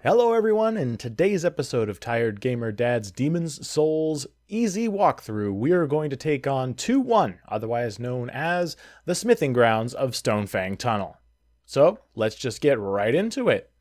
Hello everyone, in today's episode of Tired Gamer Dad's Demon's Souls Easy Walkthrough, we are going to take on 2-1, otherwise known as the Smithing Grounds of Stonefang Tunnel. So, let's just get right into it.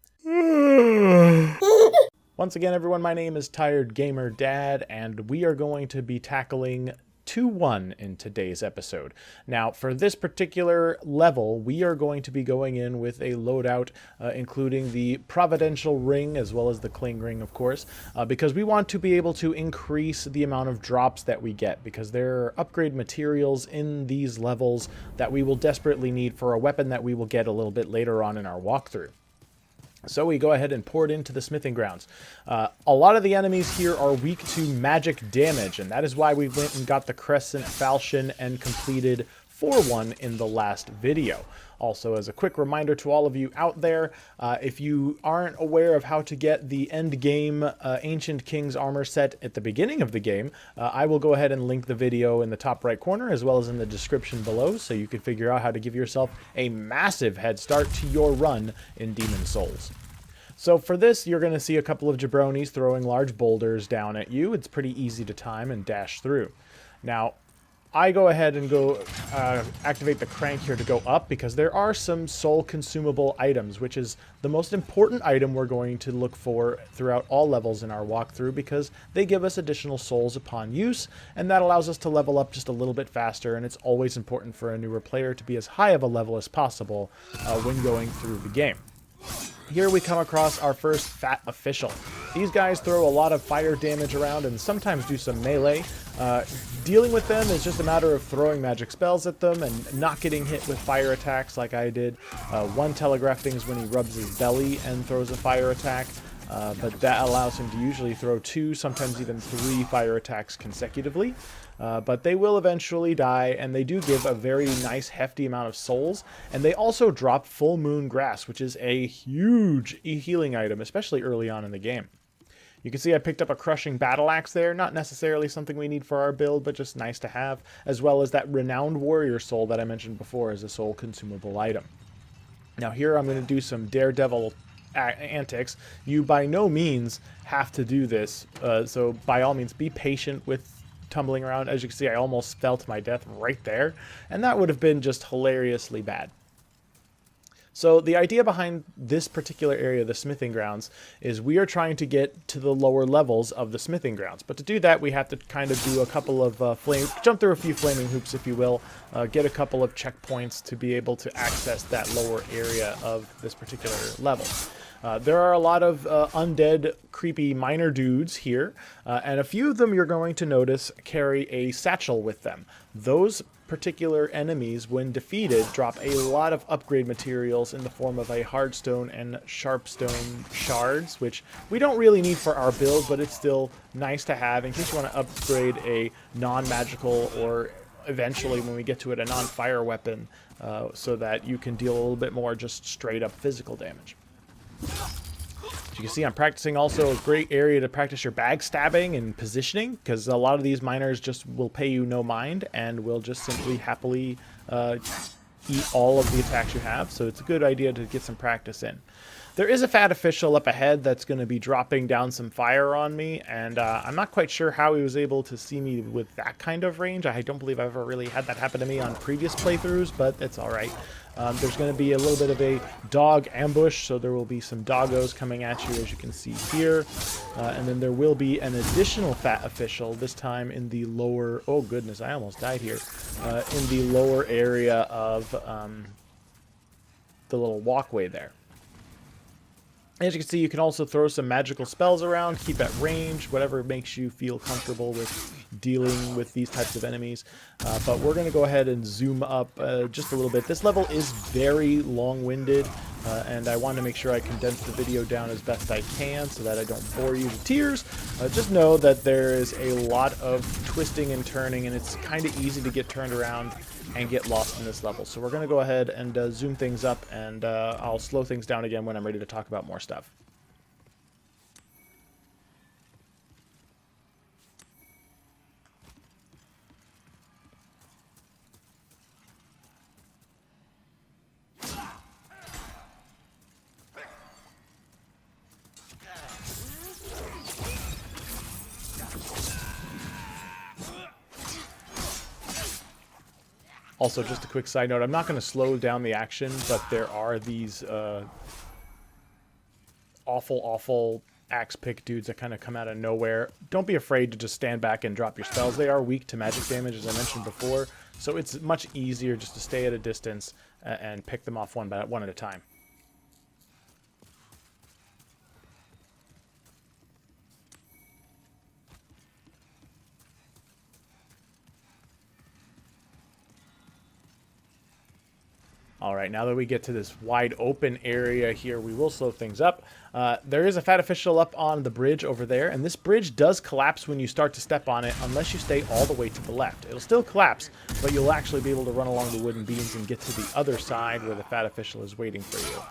Once again everyone, my name is Tired Gamer Dad, and we are going to be tackling 2-1 in today's episode. Now, for this particular level, we are going to be going in with a loadout, including the Providential Ring, as well as the Cling Ring, of course, because we want to be able to increase the amount of drops that we get, because there are upgrade materials in these levels that we will desperately need for a weapon that we will get a little bit later on in our walkthrough. So we go ahead and pour it into the Smithing Grounds. A lot of the enemies here are weak to magic damage, and that is why we went and got the Crescent Falchion and completed 4-1 in the last video. Also, as a quick reminder to all of you out there, if you aren't aware of how to get the end game Ancient King's armor set at the beginning of the game, I will go ahead and link the video in the top right corner as well as in the description below, so you can figure out how to give yourself a massive head start to your run in Demon's Souls. So for this, you're going to see a couple of jabronis throwing large boulders down at you. It's pretty easy to time and dash through. Now, I go ahead and go activate the crank here to go up because there are some soul consumable items, which is the most important item we're going to look for throughout all levels in our walkthrough, because they give us additional souls upon use, and that allows us to level up just a little bit faster, and it's always important for a newer player to be as high of a level as possible when going through the game. Here we come across our first Fat Official. These guys throw a lot of fire damage around and sometimes do some melee. Dealing with them is just a matter of throwing magic spells at them and not getting hit with fire attacks like I did. One telegraph thing is when he rubs his belly and throws a fire attack, but that allows him to usually throw 2, sometimes even 3 fire attacks consecutively. But they will eventually die, and they do give a very nice hefty amount of souls, and they also drop Full Moon Grass, which is a huge healing item, especially early on in the game. You can see I picked up a Crushing Battle Axe there, not necessarily something we need for our build, but just nice to have, as well as that Renowned Warrior Soul that I mentioned before as a soul consumable item. Now here I'm going to do some daredevil antics. You by no means have to do this, so by all means be patient with tumbling around. As you can see, I almost fell to my death right there, and that would have been just hilariously bad. So the idea behind this particular area, the Smithing Grounds, is we are trying to get to the lower levels of the Smithing Grounds. But to do that, we have to kind of do a couple of jump through a few flaming hoops, if you will, get a couple of checkpoints to be able to access that lower area of this particular level. There are a lot of undead, creepy miner dudes here, and a few of them you're going to notice carry a satchel with them. Those particular enemies, when defeated, drop a lot of upgrade materials in the form of a hardstone and sharpstone shards, which we don't really need for our build, but it's still nice to have in case you want to upgrade a non-magical, or eventually when we get to it, a non-fire weapon, so that you can deal a little bit more just straight up physical damage. As you can see, I'm practicing also a great area to practice your backstabbing and positioning, because a lot of these miners just will pay you no mind and will just simply happily eat all of the attacks you have, so it's a good idea to get some practice in. There is a Fat Official up ahead that's going to be dropping down some fire on me, and I'm not quite sure how he was able to see me with that kind of range. I don't believe I've ever really had that happen to me on previous playthroughs, but it's alright. There's going to be a little bit of a dog ambush, so there will be some doggos coming at you, as you can see here. And then there will be an additional Fat Official, this time in the lower... Oh goodness, I almost died here. In the lower area of the little walkway there. As you can see, you can also throw some magical spells around, keep at range, whatever makes you feel comfortable with dealing with these types of enemies. But we're going to go ahead and zoom up just a little bit. This level is very long-winded, and I want to make sure I condense the video down as best I can so that I don't bore you to tears. Just know that there is a lot of twisting and turning, and it's kind of easy to get turned around and get lost in this level. So we're going to go ahead and zoom things up, and I'll slow things down again when I'm ready to talk about more stuff. Also, just a quick side note, I'm not going to slow down the action, but there are these awful axe pick dudes that kind of come out of nowhere. Don't be afraid to just stand back and drop your spells. They are weak to magic damage, as I mentioned before, so it's much easier just to stay at a distance and pick them off one at a time. All right, now that we get to this wide open area here, we will slow things up. There is a fat official up on the bridge over there, and this bridge does collapse when you start to step on it, unless you stay all the way to the left. It'll still collapse, but you'll actually be able to run along the wooden beams and get to the other side where the fat official is waiting for you.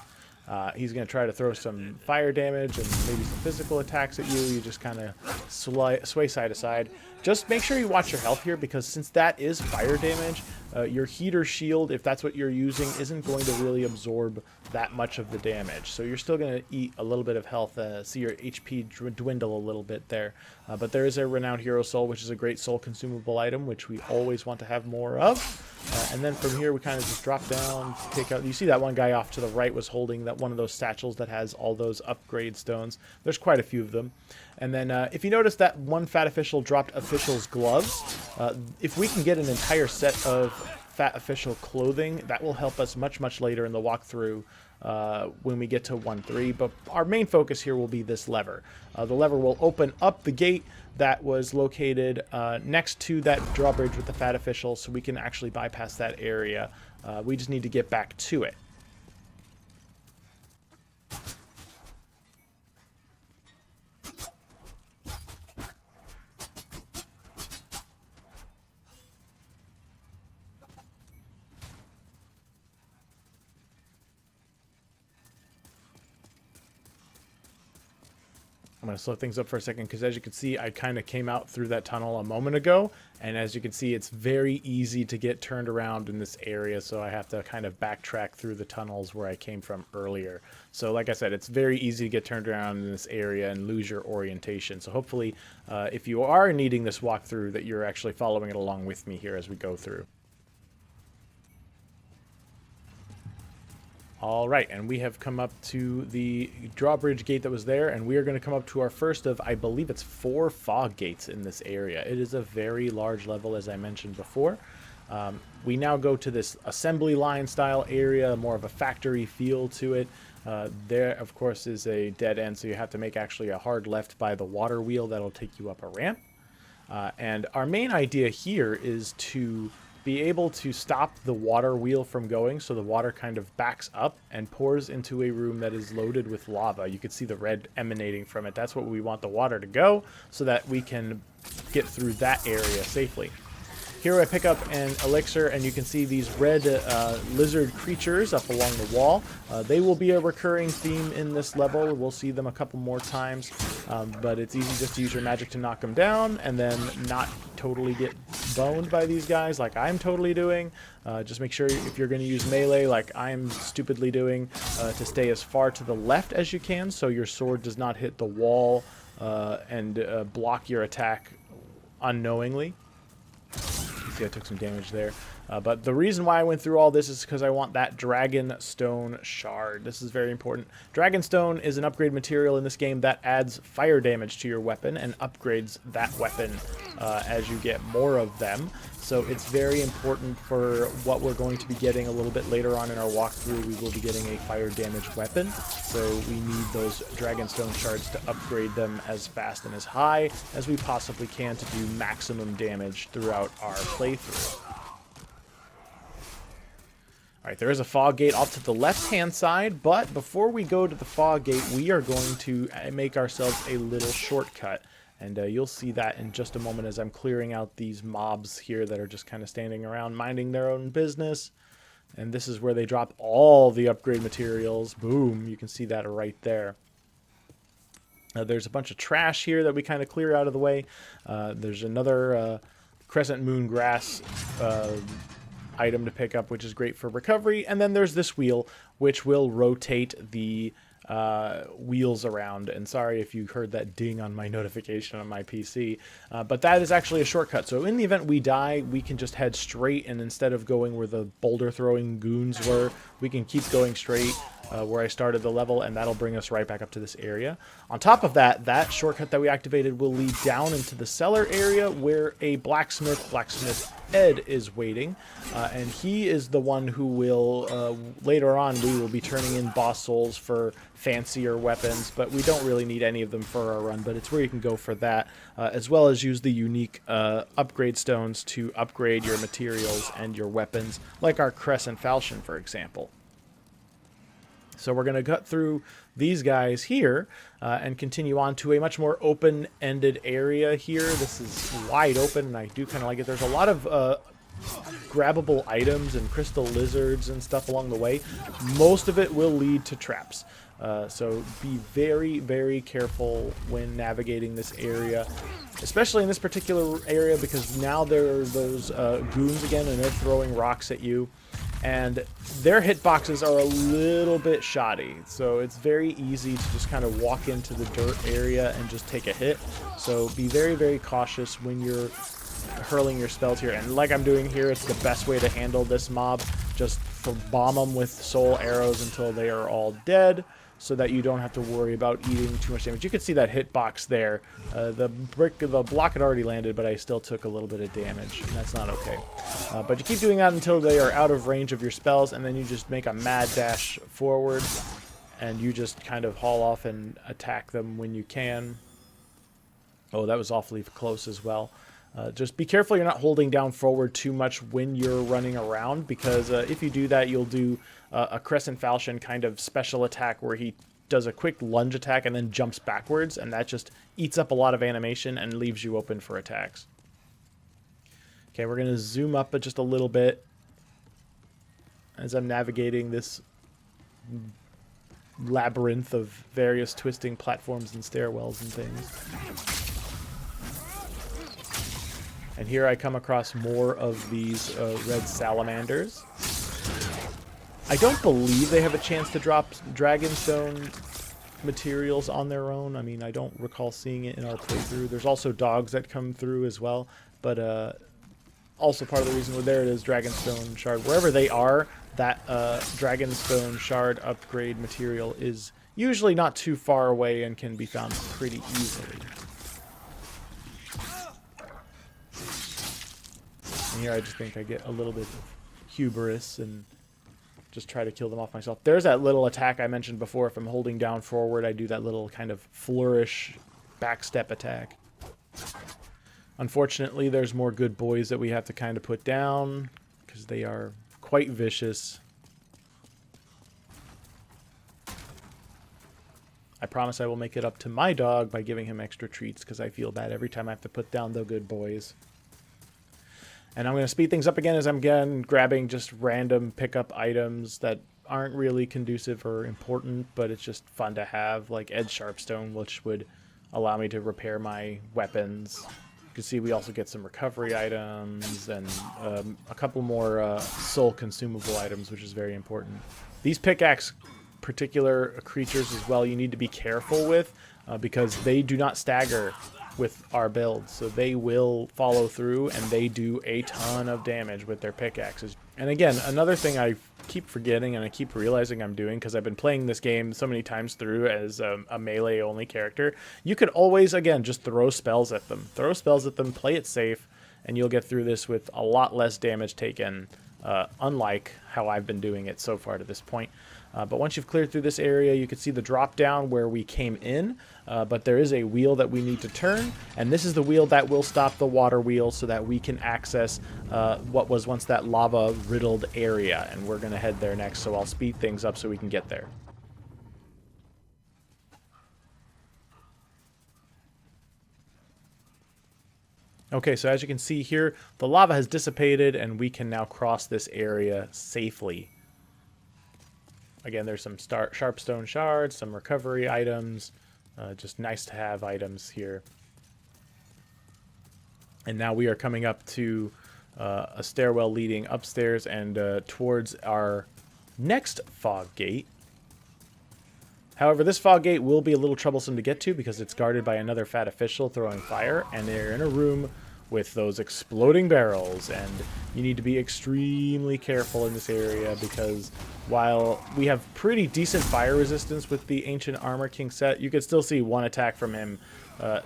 He's going to try to throw some fire damage and maybe some physical attacks at you. You just kind of sway side to side. Just make sure you watch your health here, because since that is fire damage, your heater shield, if that's what you're using, isn't going to really absorb that much of the damage. So you're still going to eat a little bit of health, see your HP dwindle a little bit there. But there is a Renowned Hero Soul, which is a great soul consumable item, which we always want to have more of. And then from here, we kind of just drop down, take out... You see that one guy off to the right was holding that one of those satchels that has all those upgrade stones. There's quite a few of them. And then if you notice that one fat official dropped official's gloves, if we can get an entire set of fat official clothing, that will help us much later in the walkthrough when we get to 1-3. But our main focus here will be this lever. The lever will open up the gate that was located next to that drawbridge with the fat official, so we can actually bypass that area. We just need to get back to it. I'm going to slow things up for a second, because as you can see, I kind of came out through that tunnel a moment ago, and as you can see, it's very easy to get turned around in this area, so I have to kind of backtrack through the tunnels where I came from earlier. So like I said, it's very easy to get turned around in this area and lose your orientation. So hopefully, if you are needing this walkthrough, that you're actually following it along with me here as we go through. All right, and we have come up to the drawbridge gate that was there, and we are going to come up to our first of, I believe it's 4 fog gates in this area. It is a very large level, as I mentioned before. We now go to this assembly line style area, more of a factory feel to it. There, of course, is a dead end, so you have to make actually a hard left by the water wheel that'll take you up a ramp. And our main idea here is to be able to stop the water wheel from going, so the water kind of backs up and pours into a room that is loaded with lava. You can see the red emanating from it. That's what we want the water to go, so that we can get through that area safely. Here I pick up an elixir, and you can see these red lizard creatures up along the wall. They will be a recurring theme in this level. We'll see them a couple more times, but it's easy just to use your magic to knock them down and then not totally get boned by these guys like I'm totally doing. Just make sure if you're going to use melee like I'm stupidly doing, to stay as far to the left as you can so your sword does not hit the wall and block your attack unknowingly. See, I took some damage there. But the reason why I went through all this is because I want that Dragonstone Shard. This is very important. Dragonstone is an upgrade material in this game that adds fire damage to your weapon and upgrades that weapon as you get more of them. So it's very important for what we're going to be getting a little bit later on in our walkthrough. We will be getting a fire damage weapon, so we need those Dragonstone Shards to upgrade them as fast and as high as we possibly can to do maximum damage throughout our playthrough. Alright, there is a fog gate off to the left-hand side, but before we go to the fog gate, we are going to make ourselves a little shortcut. And you'll see that in just a moment as I'm clearing out these mobs here that are just kind of standing around minding their own business. And this is where they drop all the upgrade materials. Boom, you can see that right there. There's a bunch of trash here that we kind of clear out of the way. There's another crescent moon grass item to pick up, which is great for recovery. And then there's this wheel, which will rotate the wheels around. And sorry if you heard that ding on my notification on my PC, but that is actually a shortcut. So in the event we die, we can just head straight, and instead of going where the boulder throwing goons were, we can keep going straight where I started the level, and that'll bring us right back up to this area. On top of that, that shortcut that we activated will lead down into the cellar area where a blacksmith Ed is waiting, and he is the one who will, later on, we will be turning in boss souls for fancier weapons, but we don't really need any of them for our run, but it's where you can go for that, as well as use the unique upgrade stones to upgrade your materials and your weapons, like our crescent falchion, for example. So we're going to cut through these guys here and continue on to a much more open-ended area here. This is wide open, and I do kind of like it. There's a lot of grabbable items and crystal lizards and stuff along the way. Most of it will lead to traps. So be very, very careful when navigating this area, especially in this particular area, because now there are those goons again, and they're throwing rocks at you. And their hitboxes are a little bit shoddy, so it's very easy to just kind of walk into the dirt area and just take a hit. So be very, very cautious when you're hurling your spells here. And like I'm doing here, it's the best way to handle this mob. Just bomb them with soul arrows until they are all dead, so that you don't have to worry about eating too much damage. You can see that hitbox there. The block had already landed, but I still took a little bit of damage, and that's not okay. But you keep doing that until they are out of range of your spells, and then you just make a mad dash forward, and you just kind of haul off and attack them when you can. Oh, that was awfully close as well. Just be careful you're not holding down forward too much when you're running around, because if you do that, you'll do a Crescent Falchion kind of special attack where he does a quick lunge attack and then jumps backwards, and that just eats up a lot of animation and leaves you open for attacks. Okay, we're going to zoom up just a little bit as I'm navigating this labyrinth of various twisting platforms and stairwells and things. And here I come across more of these red salamanders. I don't believe they have a chance to drop Dragonstone materials on their own. I mean, I don't recall seeing it in our playthrough. There's also dogs that come through as well, but also part of the reason, well, there it is, Dragonstone Shard. Wherever they are, that Dragonstone Shard upgrade material is usually not too far away and can be found pretty easily. And here I just think I get a little bit of hubris and just try to kill them off myself. There's that little attack I mentioned before. If I'm holding down forward, I do that little kind of flourish backstep attack. Unfortunately, there's more good boys that we have to kind of put down because they are quite vicious. I promise I will make it up to my dog by giving him extra treats, because I feel bad every time I have to put down the good boys. And I'm going to speed things up again as I'm again grabbing just random pickup items that aren't really conducive or important, but it's just fun to have, like Ed Sharpstone, which would allow me to repair my weapons. You can see we also get some recovery items and a couple more soul consumable items, which is very important. These pickaxe particular creatures as well, you need to be careful with because they do not stagger with our builds, so they will follow through, and they do a ton of damage with their pickaxes. And again, another thing I keep forgetting and I keep realizing I'm doing, because I've been playing this game so many times through as a melee only character, you could always, again, just throw spells at them. Throw spells at them, play it safe, and you'll get through this with a lot less damage taken, unlike how I've been doing it so far to this point. But once you've cleared through this area, you can see the drop down where we came in, but there is a wheel that we need to turn, and this is the wheel that will stop the water wheel so that we can access what was once that lava riddled area, and we're going to head there next, so I'll speed things up so we can get there. Okay, so as you can see here, the lava has dissipated, and we can now cross this area safely. Again, there's some Sharpstone shards, some recovery items, just nice to have items here. And now we are coming up to a stairwell leading upstairs and towards our next fog gate. However, this fog gate will be a little troublesome to get to because it's guarded by another fat official throwing fire, and they're in a room with those exploding barrels, and you need to be extremely careful in this area because while we have pretty decent fire resistance with the Ancient Armor King set, you can still see one attack from him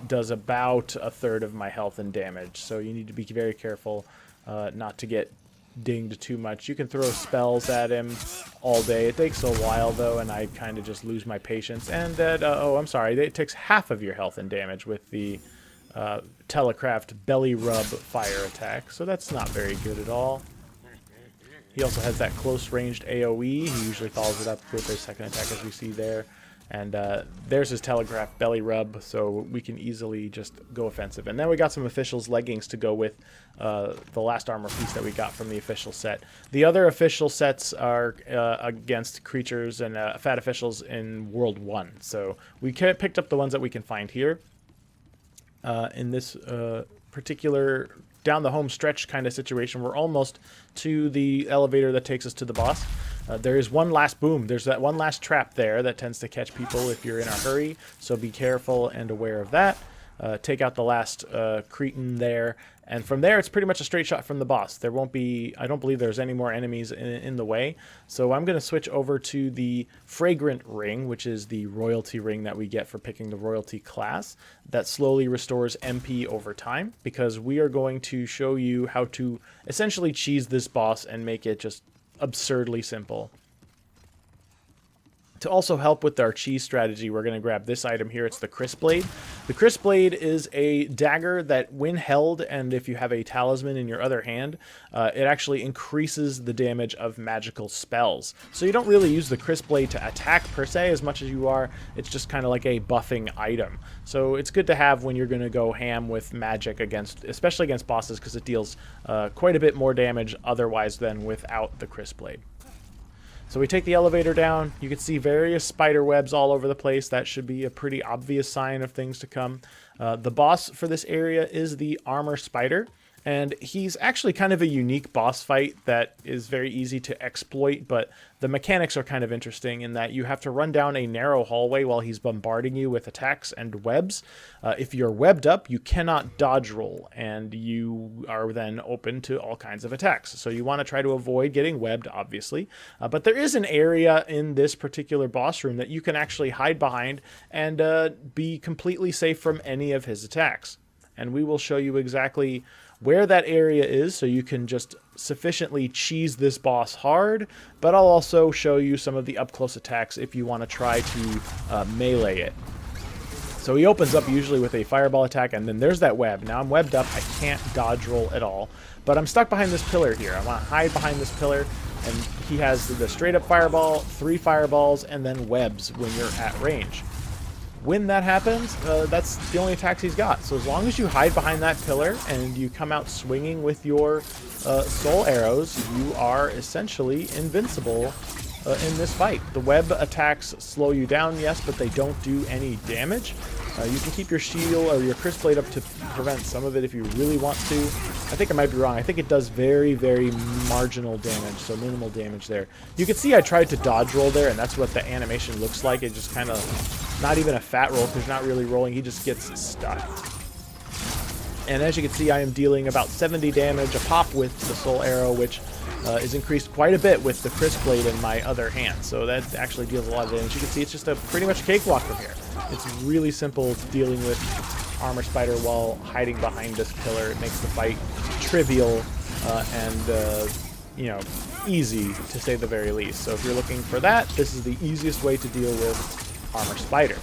does about a third of my health and damage, so you need to be very careful not to get dinged too much. You can throw spells at him all day. It takes a while though, and I kind of just lose my patience. And that, oh, I'm sorry, it takes half of your health and damage with the Telecraft Belly Rub fire attack, so that's not very good at all. He also has that close-ranged AoE. He usually follows it up with a second attack, as we see there. And there's his Telegraph Belly Rub, so we can easily just go offensive. And then we got some officials' leggings to go with the last armor piece that we got from the official set. The other official sets are against creatures and fat officials in World 1. So we picked up the ones that we can find here. In this particular down the home stretch kind of situation, we're almost to the elevator that takes us to the boss. There is one last boom. There's that one last trap there that tends to catch people if you're in a hurry, so be careful and aware of that. Take out the last cretin there, and from there it's pretty much a straight shot from the boss. There won't be, I don't believe there's any more enemies in the way, so I'm going to switch over to the Fragrant Ring, which is the royalty ring that we get for picking the royalty class that slowly restores MP over time, because we are going to show you how to essentially cheese this boss and make it just absurdly simple. To also help with our cheese strategy, we're going to grab this item here. It's the Crisp Blade. The Crisp Blade is a dagger that, when held, and if you have a talisman in your other hand, it actually increases the damage of magical spells. So you don't really use the Crisp Blade to attack per se as much as you are. It's just kind of like a buffing item. So it's good to have when you're going to go ham with magic against, especially against bosses, because it deals quite a bit more damage otherwise than without the Crisp Blade. So we take the elevator down. You can see various spider webs all over the place. That should be a pretty obvious sign of things to come. The boss for this area is the Armor Spider, and he's actually kind of a unique boss fight that is very easy to exploit, but the mechanics are kind of interesting in that you have to run down a narrow hallway while he's bombarding you with attacks and webs. If you're webbed up, you cannot dodge roll, and you are then open to all kinds of attacks. So you want to try to avoid getting webbed, obviously. But there is an area in this particular boss room that you can actually hide behind and be completely safe from any of his attacks. And we will show you exactly where that area is so you can just sufficiently cheese this boss hard, but I'll also show you some of the up-close attacks if you want to try to melee it. So he opens up usually with a fireball attack, and then there's that web. Now I'm webbed up, I can't dodge roll at all, but I'm stuck behind this pillar here. I want to hide behind this pillar, and he has the straight-up fireball, 3 fireballs, and then webs when you're at range. When that happens, that's the only attacks he's got. So as long as you hide behind that pillar and you come out swinging with your soul arrows, you are essentially invincible in this fight. The web attacks slow you down, yes, but they don't do any damage. You can keep your shield or your Crisp Blade up to prevent some of it if you really want to. I think I might be wrong. I think it does very, very marginal damage, so minimal damage there. You can see I tried to dodge roll there, and that's what the animation looks like. It just kind of, not even a fat roll because you're not really rolling. He just gets stuck. And as you can see, I am dealing about 70 damage a pop with the Soul Arrow, which is increased quite a bit with the Crisp Blade in my other hand. So that actually deals a lot of damage. You can see it's just a pretty much cakewalk from here. It's really simple dealing with Armor Spider while hiding behind this pillar. It makes the fight trivial and, you know, easy to say the very least. So if you're looking for that, this is the easiest way to deal with Armor Spider.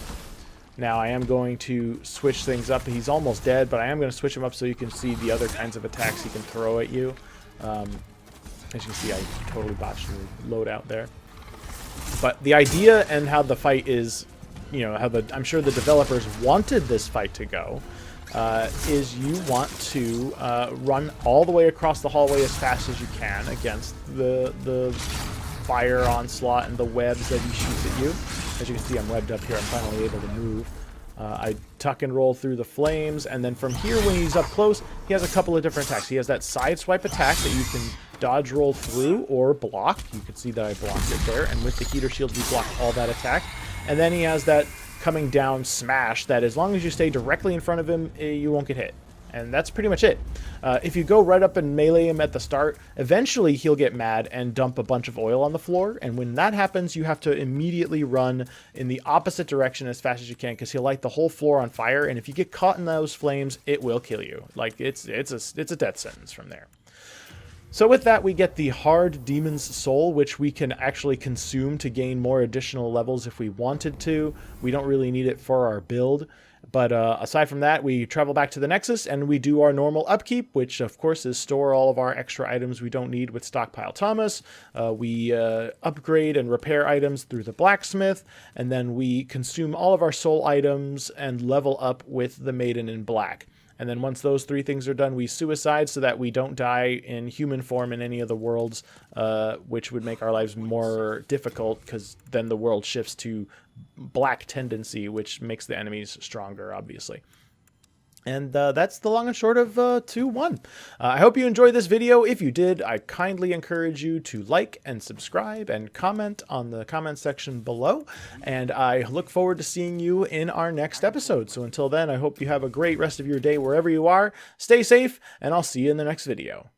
Now I am going to switch things up. He's almost dead, but I am going to switch him up so you can see the other kinds of attacks he can throw at you. As you can see, I totally botched the loadout there. But the idea and how the fight is, you know, how I'm sure the developers wanted this fight to go, is you want to run all the way across the hallway as fast as you can against the fire onslaught and the webs that he shoots at you. As you can see, I'm webbed up here. I'm finally able to move. I tuck and roll through the flames, and then from here, when he's up close, he has a couple of different attacks. He has that side swipe attack that you can dodge roll through or block. You can see that I blocked it there, and with the heater shield, we block all that attack. And then he has that coming down smash that as long as you stay directly in front of him, you won't get hit. And that's pretty much it. If you go right up and melee him at the start, eventually he'll get mad and dump a bunch of oil on the floor. And when that happens, you have to immediately run in the opposite direction as fast as you can, because he'll light the whole floor on fire. And if you get caught in those flames, it will kill you. Like it's a death sentence from there. So with that, we get the Hard Demon's Soul, which we can actually consume to gain more additional levels if we wanted to. We don't really need it for our build. But aside from that, we travel back to the Nexus and we do our normal upkeep, which of course is store all of our extra items we don't need with Stockpile Thomas. We upgrade and repair items through the blacksmith, and then we consume all of our soul items and level up with the Maiden in Black. And then once those three things are done, we suicide so that we don't die in human form in any of the worlds, which would make our lives more difficult, because then the world shifts to black tendency, which makes the enemies stronger, obviously. And that's the long and short of 2-1. I hope you enjoyed this video. If you did, I kindly encourage you to like and subscribe and comment on the comment section below. And I look forward to seeing you in our next episode. So until then, I hope you have a great rest of your day wherever you are. Stay safe, and I'll see you in the next video.